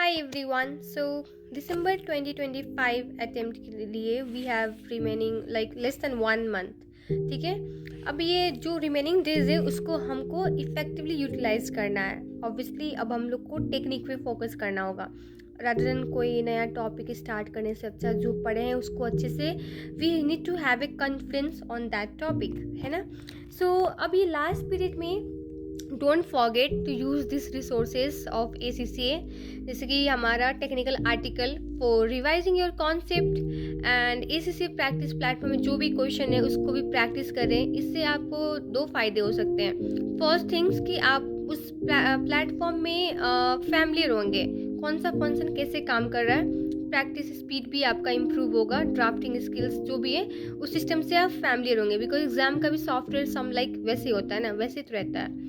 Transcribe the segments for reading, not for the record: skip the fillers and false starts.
Hi everyone. So December 2025 attempt के लिए we have remaining like less than 1 month. ठीक है, अब ये जो रिमेनिंग डेज है उसको हमको इफेक्टिवली यूटिलाइज करना है. ऑब्वियसली अब हम लोग को टेक्निक पे फोकस करना होगा रादर देन कोई नया टॉपिक स्टार्ट करने से अच्छा जो पढ़े हैं उसको अच्छे से we need to have a confidence on that topic, है ना. सो अब ये लास्ट पीरियड में don't forget to use this resources of ACCA, जैसे कि हमारा technical article for revising your concept and ACCA practice platform में जो भी क्वेश्चन है उसको भी प्रैक्टिस करें. इससे आपको दो फायदे हो सकते हैं. फर्स्ट थिंग्स कि आप उस प्लेटफॉर्म में फैमिलियर होंगे, कौन सा फंक्शन कैसे काम कर रहा है, प्रैक्टिस स्पीड भी आपका इम्प्रूव होगा, ड्राफ्टिंग स्किल्स जो भी है उस सिस्टम से आप फैमिलियर होंगे. बिकॉज एग्जाम का भी सॉफ्टवेयर सम लाइक वैसे ही होता है ना, वैसे तो रहता है.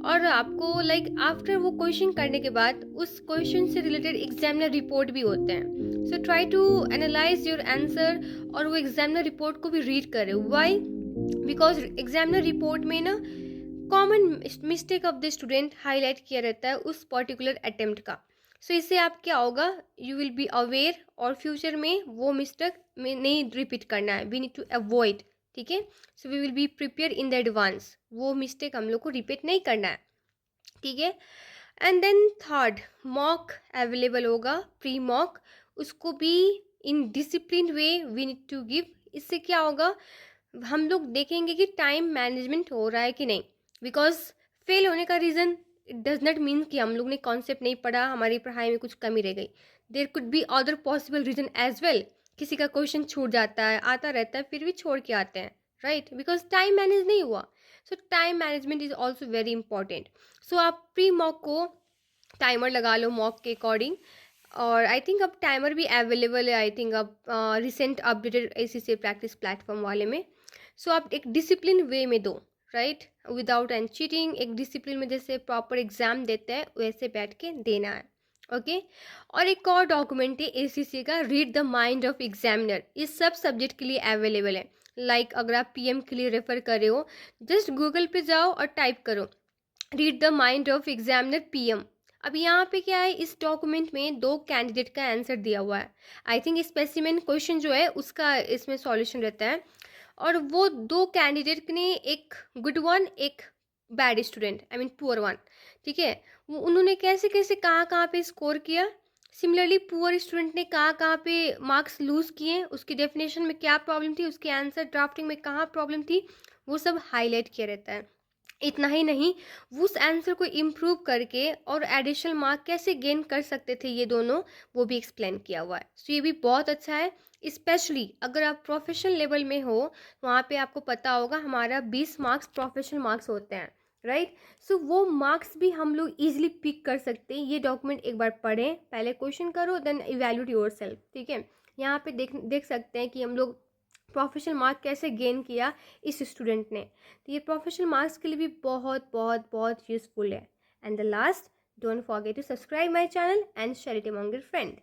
और आपको लाइक आफ्टर वो क्वेश्चन करने के बाद उस क्वेश्चन से रिलेटेड एग्जामिनर रिपोर्ट भी होते हैं. So try to analyse your answer और वो एग्जामिनर रिपोर्ट को भी रीड करें. व्हाई? बिकॉज एग्जामिनर रिपोर्ट में ना common mistake of the student highlight किया रहता है उस पर्टिकुलर अटेम्प्ट का. सो इससे आप क्या होगा, यू विल बी अवेयर और फ्यूचर में वो मिस्टेक में नहीं रिपीट करना है. We need to avoid. ठीक है, so we will be prepare in the advance. वो मिस्टेक हम लोग को रिपीट नहीं करना है. ठीक है. And then third, mock available होगा, प्री मॉक, उसको भी in discipline way we need to give. इससे क्या होगा, हम लोग देखेंगे कि टाइम मैनेजमेंट हो रहा है कि नहीं. बिकॉज फेल होने का reason it does not mean कि हम लोग ने कॉन्सेप्ट नहीं पढ़ा, हमारी पढ़ाई में कुछ कमी रह गई. There could be other possible reason as well. किसी का क्वेश्चन छूट जाता है, आता रहता है, फिर भी छोड़ के आते हैं, राइट, बिकॉज टाइम मैनेज नहीं हुआ. So time management is also very important. So आप प्री मॉक को टाइमर लगा लो मॉक के अकॉर्डिंग. और आई थिंक अब टाइमर भी अवेलेबल है, आई थिंक अब recent updated ACCA practice platform वाले में. सो आप एक डिसिप्लिन वे में दो, राइट, विदाउट एंड चीटिंग. एक डिसिप्लिन में जैसे प्रॉपर एग्जाम देते हैं वैसे बैठ के देना है. ओके. और एक और डॉक्यूमेंट है ACCA का, read the mind of examiner. ये सब सब्जेक्ट के लिए अवेलेबल है. लाइक अगर आप PM के लिए रेफर कर रहे हो, जस्ट गूगल पे जाओ और टाइप करो read the mind of examiner PM. अब यहाँ पे क्या है, इस डॉक्यूमेंट में 2 कैंडिडेट का आंसर दिया हुआ है. आई थिंक स्पेसिमेन क्वेश्चन जो है उसका इसमें सॉल्यूशन रहता है. और वो 2 कैंडिडेट ने, एक गुड वन एक bad student, I mean poor one. ठीक है, वो उन्होंने कैसे कैसे कहाँ कहाँ पे स्कोर किया. सिमिलरली पुअर स्टूडेंट ने कहाँ कहाँ पे मार्क्स लूज किए, उसकी डेफिनेशन में क्या प्रॉब्लम थी, उसके आंसर ड्राफ्टिंग में कहाँ प्रॉब्लम थी, वो सब हाईलाइट किया रहता है. इतना ही नहीं, उस आंसर को इम्प्रूव करके और एडिशनल मार्क कैसे गेन कर सकते थे ये दोनों, वो भी एक्सप्लेन किया हुआ है. सो ये भी बहुत अच्छा है. स्पेशली अगर आप प्रोफेशनल लेवल में हो, वहाँ पे आपको पता होगा हमारा 20 मार्क्स प्रोफेशनल मार्क्स होते हैं, राइट. सो वो मार्क्स भी हम लोग ईजिली पिक कर सकते हैं. ये डॉक्यूमेंट एक बार पढ़ें, पहले क्वेश्चन करो, देन इवैल्यूएट योरसेल्फ. ठीक है, यहाँ पे देख सकते हैं कि हम लोग प्रोफेशनल मार्क कैसे गेन किया इस स्टूडेंट ने. तो ये प्रोफेशनल मार्क्स के लिए भी बहुत बहुत बहुत यूजफुल है. And the last, don't forget to subscribe my channel and share it among your friend.